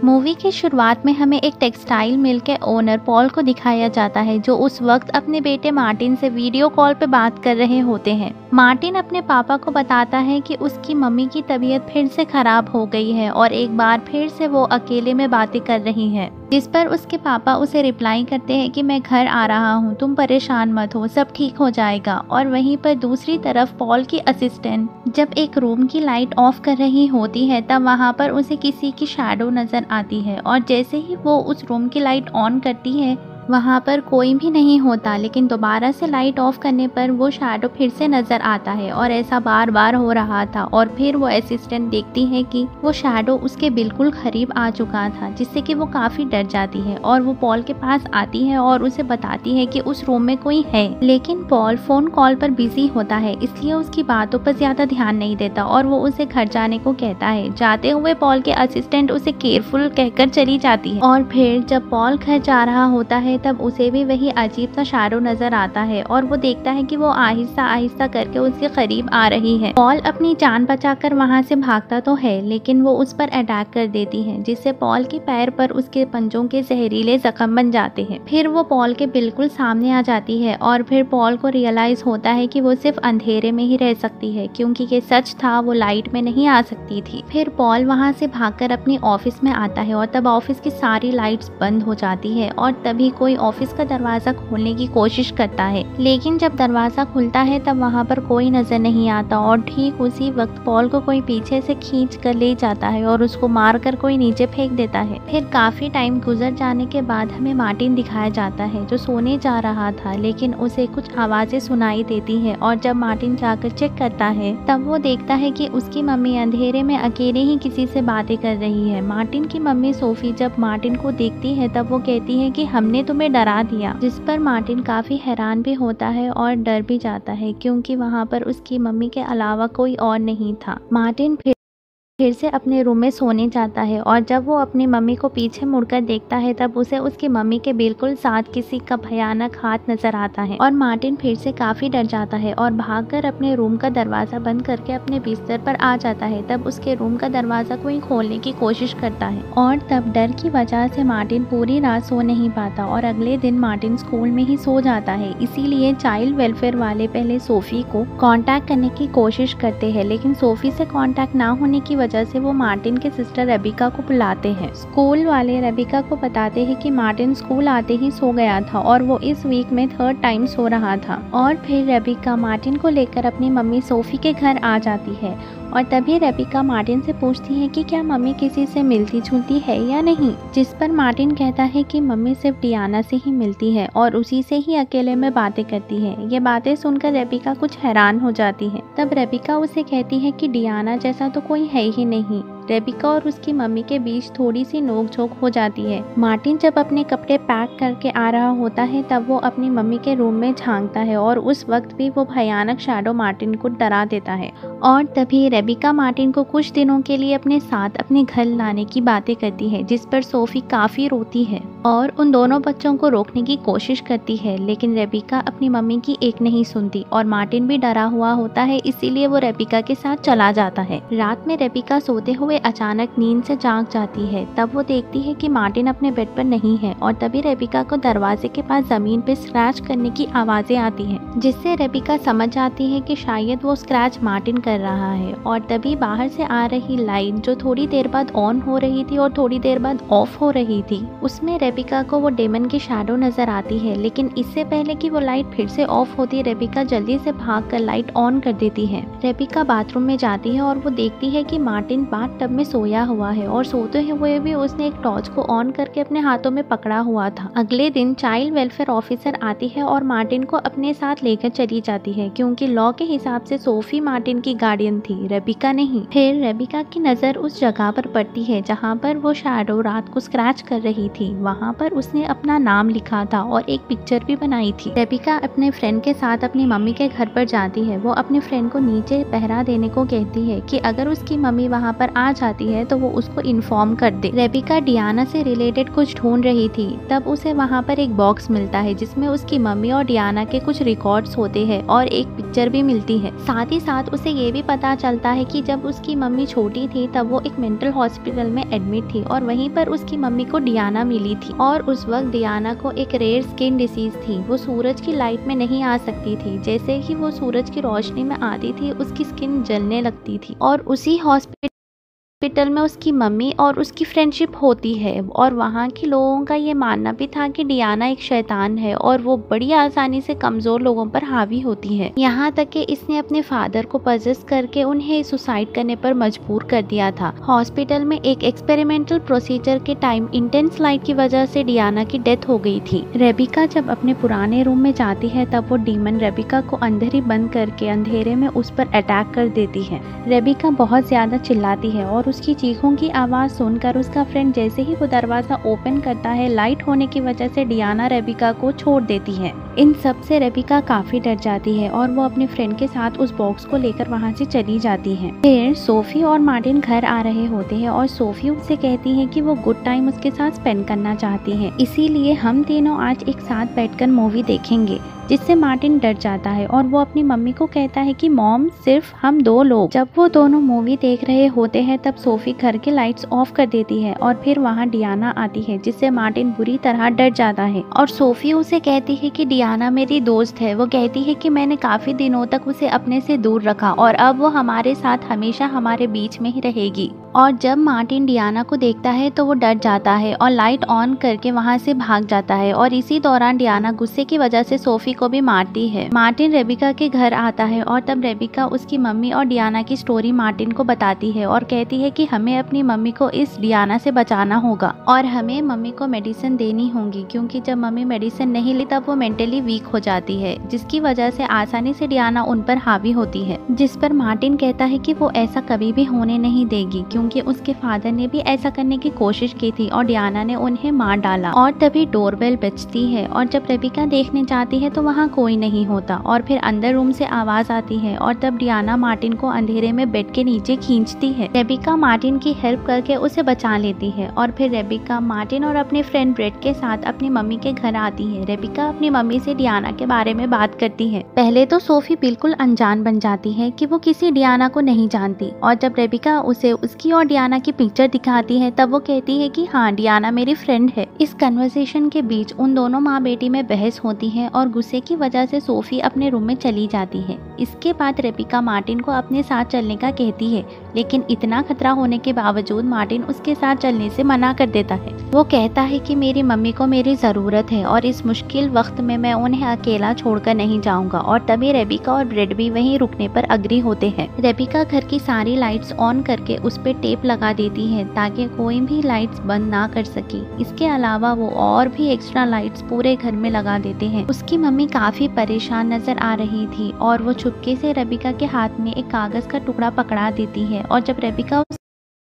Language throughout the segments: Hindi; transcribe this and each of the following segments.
मूवी की शुरुआत में हमें एक टेक्सटाइल मिल के ओनर पॉल को दिखाया जाता है, जो उस वक्त अपने बेटे मार्टिन से वीडियो कॉल पे बात कर रहे होते हैं। मार्टिन अपने पापा को बताता है कि उसकी मम्मी की तबीयत फिर से खराब हो गई है और एक बार फिर से वो अकेले में बातें कर रही है, जिस पर उसके पापा उसे रिप्लाई करते हैं कि मैं घर आ रहा हूँ, तुम परेशान मत हो, सब ठीक हो जाएगा। और वहीं पर दूसरी तरफ पॉल की असिस्टेंट जब एक रूम की लाइट ऑफ कर रही होती है, तब वहाँ पर उसे किसी की शैडो नजर आती है और जैसे ही वो उस रूम की लाइट ऑन करती है वहाँ पर कोई भी नहीं होता, लेकिन दोबारा से लाइट ऑफ करने पर वो शैडो फिर से नजर आता है और ऐसा बार बार हो रहा था। और फिर वो असिस्टेंट देखती है कि वो शैडो उसके बिल्कुल करीब आ चुका था, जिससे कि वो काफी डर जाती है और वो पॉल के पास आती है और उसे बताती है कि उस रूम में कोई है। लेकिन पॉल फोन कॉल पर बिजी होता है, इसलिए उसकी बातों पर ज्यादा ध्यान नहीं देता और वो उसे घर जाने को कहता है। जाते हुए पॉल के असिस्टेंट उसे केयरफुल कहकर चली जाती है और फिर जब पॉल घर जा रहा होता है तब उसे भी वही अजीब सा शैडो नजर आता है और वो देखता है कि वो आहिस्ता आहिस्ता करके उसके करीब आ रही है। पॉल अपनी जान बचाकर वहां से भागता तो है, लेकिन वो उस पर अटैक कर देती है, जिससे पॉल के पैर पर उसके पंजों के जहरीले जख्म बन जाते हैं। फिर वो पॉल के बिल्कुल सामने आ जाती है और फिर पॉल को रियलाइज होता है कि वो सिर्फ अंधेरे में ही रह सकती है, क्योंकि ये सच था, वो लाइट में नहीं आ सकती थी। फिर पॉल वहां से भागकर अपनी ऑफिस में आता है और तब ऑफिस की सारी लाइट्स बंद हो जाती है और तभी कोई ऑफिस का दरवाजा खोलने की कोशिश करता है, लेकिन जब दरवाजा खुलता है तब वहाँ पर कोई नजर नहीं आता और ठीक उसी वक्त पॉल को कोई पीछे से खींच कर ले जाता है और उसको मारकर कोई नीचे फेंक देता है। फिर काफी टाइम गुजर जाने के बाद हमें मार्टिन दिखाया जाता है, जो सोने जा रहा था, लेकिन उसे कुछ आवाजें सुनाई देती है और जब मार्टिन जाकर चेक करता है तब वो देखता है कि उसकी मम्मी अंधेरे में अकेले ही किसी से बातें कर रही है। मार्टिन की मम्मी सोफी जब मार्टिन को देखती है तब वो कहती है कि हमने तुम्हें डरा दिया, जिस पर मार्टिन काफी हैरान भी होता है और डर भी जाता है, क्योंकि वहाँ पर उसकी मम्मी के अलावा कोई और नहीं था। मार्टिन फिर से अपने रूम में सोने जाता है और जब वो अपनी मम्मी को पीछे मुड़कर देखता है तब उसे उसकी मम्मी के बिल्कुल साथ किसी का भयानक हाथ नजर आता है और मार्टिन फिर से काफी डर जाता है और भागकर अपने रूम का दरवाजा बंद करके अपने बिस्तर पर आ जाता है। तब उसके रूम का दरवाजा कोई खोलने की कोशिश करता है और तब डर की वजह से मार्टिन पूरी रात सो नहीं पाता और अगले दिन मार्टिन स्कूल में ही सो जाता है। इसीलिए चाइल्ड वेलफेयर वाले पहले सोफी को कांटेक्ट करने की कोशिश करते हैं, लेकिन सोफी से कांटेक्ट ना होने की वजह से वो मार्टिन के सिस्टर रेबिका को बुलाते हैं। स्कूल वाले रेबिका को बताते हैं कि मार्टिन स्कूल आते ही सो गया था और वो इस वीक में 3rd टाइम सो रहा था। और फिर रेबिका मार्टिन को लेकर अपनी मम्मी सोफी के घर आ जाती है और तभी रेबिका मार्टिन से पूछती है कि क्या मम्मी किसी से मिलती जुलती है या नहीं, जिस पर मार्टिन कहता है कि मम्मी सिर्फ डियाना से ही मिलती है और उसी से ही अकेले में बातें करती है। ये बातें सुनकर रेबिका कुछ हैरान हो जाती है। तब रेबिका उसे कहती है कि डियाना जैसा तो कोई है ही नहीं। रेबिका और उसकी मम्मी के बीच थोड़ी सी नोकझोंक हो जाती है। मार्टिन जब अपने कपड़े पैक करके आ रहा होता है तब वो अपनी मम्मी के रूम में झांकता है और उस वक्त भी वो भयानक शैडो मार्टिन को डरा देता है और तभी रेबिका मार्टिन को कुछ दिनों के लिए अपने साथ अपने घर लाने की बातें करती है, जिस पर सोफी काफी रोती है और उन दोनों बच्चों को रोकने की कोशिश करती है, लेकिन रेबिका अपनी मम्मी की एक नहीं सुनती और मार्टिन भी डरा हुआ होता है, इसीलिए वो रेबिका के साथ चला जाता है। रात में रेबिका सोते हुए अचानक नींद से जाग जाती है। तब वो देखती है कि मार्टिन अपने बेड पर नहीं है और तभी रेबिका को दरवाजे के पास जमीन पे स्क्रैच करने की आवाजें आती हैं, जिससे रेबिका समझ जाती है कि शायद वो स्क्रैच मार्टिन कर रहा है। और तभी बाहर से आ रही लाइट जो थोड़ी देर बाद ऑन हो रही थी और थोड़ी देर बाद ऑफ हो रही थी, उसमें रेबिका को वो डेमन की शैडो नजर आती है, लेकिन इससे पहले कि वो लाइट फिर से ऑफ होती, रेबिका जल्दी से भागकर लाइट ऑन कर देती है। रेबिका बाथरूम में जाती है और वो देखती है कि मार्टिन बाथ टब में सोया हुआ है और सोते हुए भी उसने एक टॉर्च को ऑन करके अपने हाथों में पकड़ा हुआ था। अगले दिन चाइल्ड वेलफेयर ऑफिसर आती है और मार्टिन को अपने साथ लेकर चली जाती है, क्योंकि लॉ के हिसाब से सोफी मार्टिन की गार्डियन थी, रेबिका नहीं। फिर रेबिका की नजर उस जगह पर पड़ती है जहाँ पर वो शैडो रात को स्क्रैच कर रही थी। वहाँ पर उसने अपना नाम लिखा था और एक पिक्चर भी बनाई थी। रेबिका अपने फ्रेंड के साथ अपनी मम्मी के घर पर जाती है। वो अपने फ्रेंड को नीचे पहरा देने को कहती है कि अगर उसकी मम्मी वहाँ पर आ आ जाती है तो वो उसको इन्फॉर्म कर दे। रेबिका डियाना से रिलेटेड कुछ ढूंढ रही थी, तब उसे वहाँ पर एक बॉक्स मिलता है जिसमें उसकी मम्मी और डियाना के कुछ रिकॉर्ड्स होते हैं और एक पिक्चर भी मिलती है। साथ ही साथ उसे ये भी पता चलता है कि जब उसकी मम्मी छोटी थी तब वो एक मेंटल हॉस्पिटल में एडमिट थी और वहीं पर उसकी मम्मी को डियाना मिली थी और उस वक्त डियाना को एक रेयर स्किन डिसीज थी। वो सूरज की लाइट में नहीं आ सकती थी, जैसे ही वो सूरज की रोशनी में आती थी उसकी स्किन जलने लगती थी और उसी हॉस्पिटल में उसकी मम्मी और उसकी फ्रेंडशिप होती है और वहाँ के लोगों का ये मानना भी था कि डियाना एक शैतान है और वो बड़ी आसानी से कमजोर लोगों पर हावी होती है। यहाँ तक कि इसने अपने फादर को पजेस करके उन्हें सुसाइड करने पर मजबूर कर दिया था। हॉस्पिटल में एक एक्सपेरिमेंटल प्रोसीजर के टाइम इंटेंस लाइट की वजह से डियाना की डेथ हो गई थी। रेबिका जब अपने पुराने रूम में जाती है तब वो डीमन रेबिका को अंदर ही बंद करके अंधेरे में उस पर अटैक कर देती है। रेबिका बहुत ज्यादा चिल्लाती है और उसकी चीखों की आवाज सुनकर उसका फ्रेंड जैसे ही वो दरवाजा ओपन करता है, लाइट होने की वजह से डियाना रेबिका को छोड़ देती है। इन सब से रेबिका काफी डर जाती है और वो अपने फ्रेंड के साथ उस बॉक्स को लेकर वहाँ से चली जाती है। फिर सोफी और मार्टिन घर आ रहे होते हैं और सोफी उससे कहती है कि वो गुड टाइम उसके साथ स्पेंड करना चाहती है, इसीलिए हम तीनों आज एक साथ बैठकर मूवी देखेंगे, जिससे मार्टिन डर जाता है और वो अपनी मम्मी को कहता है कि मॉम सिर्फ हम दो लोग। जब वो दोनों मूवी देख रहे होते हैं तब सोफी घर के लाइट्स ऑफ कर देती है और फिर वहाँ डियाना आती है, जिससे मार्टिन बुरी तरह डर जाता है और सोफी उसे कहती है कि डियाना मेरी दोस्त है। वो कहती है कि मैंने काफी दिनों तक उसे अपने से दूर रखा और अब वो हमारे साथ हमेशा हमारे बीच में ही रहेगी। और जब मार्टिन डियाना को देखता है तो वो डर जाता है और लाइट ऑन करके वहाँ से भाग जाता है और इसी दौरान डियाना गुस्से की वजह से सोफी को भी मारती है। मार्टिन रेबिका के घर आता है और तब रेबिका उसकी मम्मी और डियाना की स्टोरी मार्टिन को बताती है और कहती है कि हमें अपनी मम्मी को इस डियाना से बचाना होगा और हमें मम्मी को मेडिसिन देनी होगी, क्योंकि जब मम्मी मेडिसिन नहीं ली तब वो मेंटली वीक हो जाती है, जिसकी वजह से आसानी से डियाना उन पर हावी होती है। जिस पर मार्टिन कहता है कि वो ऐसा कभी भी होने नहीं देगी, क्योंकि उसके फादर ने भी ऐसा करने की कोशिश की थी और डियाना ने उन्हें मार डाला। और तभी डोरबेल बजती है और जब रेबिका देखने जाती है तो वहाँ कोई नहीं होता और फिर अंदर रूम से आवाज आती है और तब डियाना मार्टिन को अंधेरे में बेड के नीचे खींचती है। रेबिका मार्टिन की हेल्प करके उसे बचा लेती है और फिर रेबिका मार्टिन और अपने फ्रेंड ब्रेड के साथ अपनी मम्मी के घर आती है। रेबिका अपनी मम्मी से डियाना के बारे में बात करती है। पहले तो सोफी बिल्कुल अनजान बन जाती है कि वो किसी डियाना को नहीं जानती और जब रेबिका उसे उसकी और डियाना की पिक्चर दिखाती है तब वो कहती है कि हाँ, डियाना मेरी फ्रेंड है। इस कन्वर्सेशन के बीच उन दोनों माँ बेटी में बहस होती है और गुस्से की वजह से सोफी अपने रूम में चली जाती है। इसके बाद रेबिका मार्टिन को अपने साथ चलने का कहती है, लेकिन इतना खतरा होने के बावजूद मार्टिन उसके साथ चलने से मना कर देता है। वो कहता है कि मेरी मम्मी को मेरी जरूरत है और इस मुश्किल वक्त में मैं उन्हें अकेला छोड़कर नहीं जाऊंगा और तभी रेबिका और ब्रेड भी वहीं रुकने पर अग्री होते हैं। रेबिका घर की सारी लाइट्स ऑन करके उस पे टेप लगा देती है ताकि कोई भी लाइट्स बंद ना कर सके। इसके अलावा वो और भी एक्स्ट्रा लाइट्स पूरे घर में लगा देते हैं। उसकी मम्मी काफी परेशान नजर आ रही थी और वो चुपके से रेबिका के हाथ में एक कागज का टुकड़ा पकड़ा देती है और जब रेबिका उस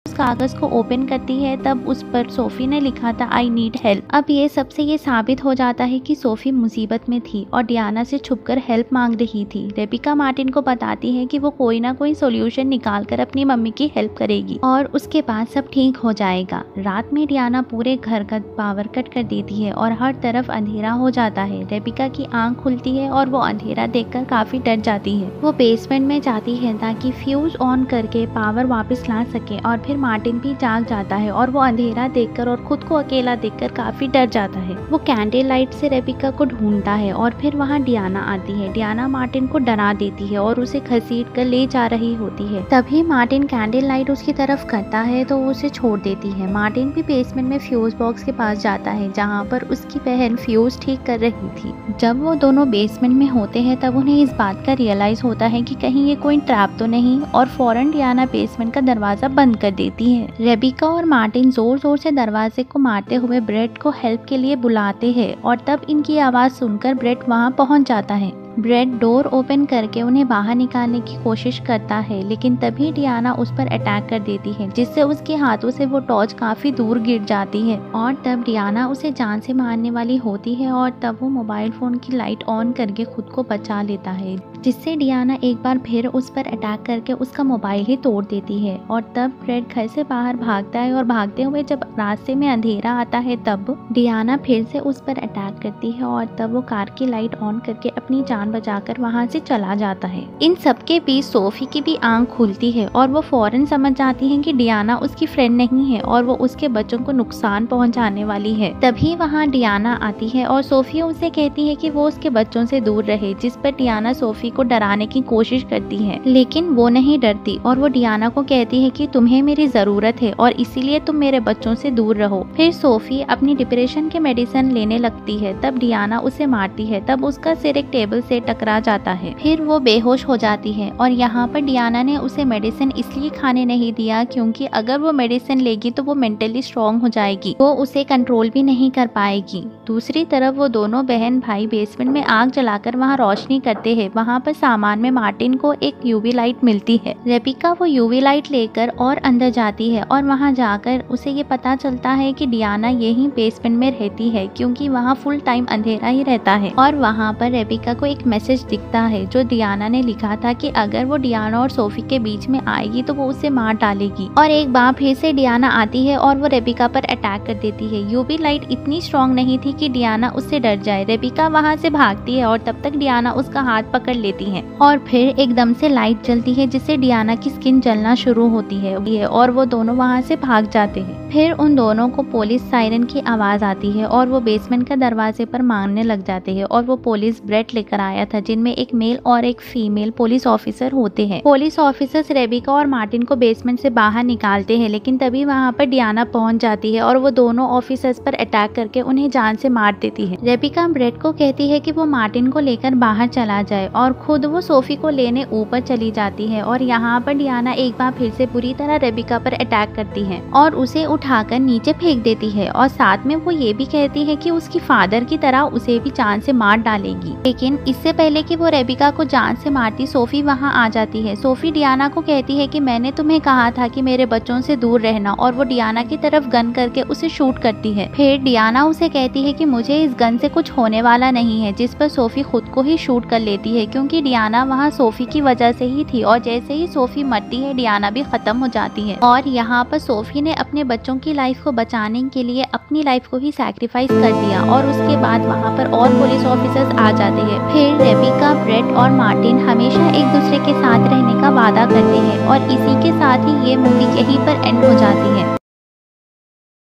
कागज को ओपन करती है तब उस पर सोफी ने लिखा था आई नीड हेल्प। अब ये सबसे ये साबित हो जाता है कि सोफी मुसीबत में थी और डियाना से छुपकर हेल्प मांग रही थी। रेबिका मार्टिन को बताती है कि वो कोई ना कोई सोल्यूशन निकाल कर अपनी मम्मी की हेल्प करेगी और उसके बाद सब ठीक हो जाएगा। रात में डियाना पूरे घर का पावर कट कर देती है और हर तरफ अंधेरा हो जाता है। रेबिका की आंख खुलती है और वो अंधेरा देखकर काफी डर जाती है। वो बेसमेंट में जाती है ताकि फ्यूज ऑन करके पावर वापस ला सके और फिर मार्टिन भी जाग जाता है और वो अंधेरा देखकर और खुद को अकेला देखकर काफी डर जाता है। वो कैंडल लाइट से रेबिका को ढूंढता है और फिर वहाँ डियाना आती है। डियाना मार्टिन को डरा देती है और उसे घसीट कर ले जा रही होती है। तभी मार्टिन कैंडल लाइट उसकी तरफ करता है तो उसे छोड़ देती है। मार्टिन भी बेसमेंट में फ्यूज बॉक्स के पास जाता है जहाँ पर उसकी बहन फ्यूज ठीक कर रही थी। जब वो दोनों बेसमेंट में होते हैं तब उन्हें इस बात का रियलाइज होता है कि कहीं ये कोई ट्रैप तो नहीं और फौरन डियाना बेसमेंट का दरवाजा बंद कर देती है। रेबिका और मार्टिन जोर जोर से दरवाजे को मारते हुए ब्रेड को हेल्प के लिए बुलाते हैं और तब इनकी आवाज सुनकर ब्रेड वहां पहुंच जाता है। ब्रेड डोर ओपन करके उन्हें बाहर निकालने की कोशिश करता है, लेकिन तभी डियाना उस पर अटैक कर देती है जिससे उसके हाथों से वो टॉर्च काफी दूर गिर जाती है और तब डियाना उसे जान से मारने वाली होती है और तब वो मोबाइल फोन की लाइट ऑन करके खुद को बचा लेता है। जिससे डियाना एक बार फिर उस पर अटैक करके उसका मोबाइल ही तोड़ देती है। और तब फ्रेड घर से बाहर भागता है और भागते हुए जब रास्ते में अंधेरा आता है तब डियाना फिर से उस पर अटैक करती है और तब वो कार की लाइट ऑन करके अपनी जान बचाकर वहाँ से चला जाता है। इन सबके बीच सोफी की भी आंख खुलती है और वो फौरन समझ जाती है कि डियाना उसकी फ्रेंड नहीं है और वो उसके बच्चों को नुकसान पहुंचाने वाली है। तभी वहाँ डियाना आती है और सोफी उसे कहती है कि वो उसके बच्चों से दूर रहे, जिस पर डियाना सोफी को डराने की कोशिश करती है, लेकिन वो नहीं डरती और वो डियाना को कहती है कि तुम्हें मेरी जरूरत है और इसीलिए तुम मेरे बच्चों से दूर रहो। फिर सोफी अपनी डिप्रेशन के मेडिसिन लेने लगती है, तब डियाना उसे मारती है, तब उसका सिर एक टेबल से टकरा जाता है, फिर वो बेहोश हो जाती है। और यहाँ पर डियाना ने उसे मेडिसिन इसलिए खाने नहीं दिया क्योंकि अगर वो मेडिसिन लेगी तो वो मेंटली स्ट्रॉन्ग हो जाएगी, वो उसे कंट्रोल भी नहीं कर पाएगी। दूसरी तरफ वो दोनों बहन भाई बेसमेंट में आग जलाकर वहाँ रोशनी करते हैं। वहाँ पर सामान में मार्टिन को एक यूवी लाइट मिलती है। रेबिका वो यूवी लाइट लेकर और अंदर जाती है और वहाँ जाकर उसे ये पता चलता है कि डियाना यही बेसमेंट में रहती है क्योंकि वहाँ फुल टाइम अंधेरा ही रहता है। और वहाँ पर रेबिका को एक मैसेज दिखता है जो डियाना ने लिखा था कि अगर वो डियाना और सोफी के बीच में आएगी तो वो उसे मार डालेगी। और एक बार फिर से डियाना आती है और वो रेबिका पर अटैक कर देती है। यूवी लाइट इतनी स्ट्रॉन्ग नहीं थी कि डियाना उससे डर जाए। रेबिका वहाँ से भागती है और तब तक डियाना उसका हाथ पकड़ लेती है और फिर एकदम से लाइट जलती है जिससे डियाना की स्किन जलना शुरू होती है और वो दोनों वहाँ से भाग जाते हैं। फिर उन दोनों को पुलिस सायरन की आवाज आती है और वो बेसमेंट के दरवाजे पर मांगने लग जाते हैं और वो पुलिस ब्रेड लेकर आया था जिनमें एक मेल और एक फीमेल पुलिस ऑफिसर होते हैं। पुलिस ऑफिसर्स रेबिका और मार्टिन को बेसमेंट से बाहर निकालते हैं, लेकिन तभी वहाँ पर डियाना पहुँच जाती है और वो दोनों ऑफिसर्स पर अटैक करके उन्हें जान से मार देती है। रेबिका ब्रेड को कहती है कि वो मार्टिन को लेकर बाहर चला जाए और खुद वो सोफी को लेने ऊपर चली जाती है। और यहाँ पर डियाना एक बार फिर से बुरी तरह रेबिका पर अटैक करती है और उसे उठाकर नीचे फेंक देती है और साथ में वो ये भी कहती है कि उसकी फादर की तरह उसे भी जान से मार डालेगी। लेकिन इससे पहले कि वो रेबिका को जान से मारती सोफी वहाँ आ जाती है। सोफी डियाना को कहती है कि मैंने तुम्हें कहा था कि मेरे बच्चों से दूर रहना, और वो डियाना की तरफ गन करके उसे शूट करती है। फिर डियाना उसे कहती है कि मुझे इस गन से कुछ होने वाला नहीं है, जिस पर सोफी खुद को ही शूट कर लेती है क्योंकि डियाना वहाँ सोफी की वजह से ही थी। और जैसे ही सोफी मरती है डियाना भी खत्म हो जाती है। और यहाँ पर सोफी ने अपने बच्चों की लाइफ को बचाने के लिए अपनी लाइफ को ही सैक्रिफाइस कर दिया। और उसके बाद वहाँ पर और पुलिस ऑफिसर्स आ जाते हैं। फिर रेबिका, ब्रेड और मार्टिन हमेशा एक दूसरे के साथ रहने का वादा करते हैं और इसी के साथ ही ये मूवी यहीं पर एंड हो जाती है।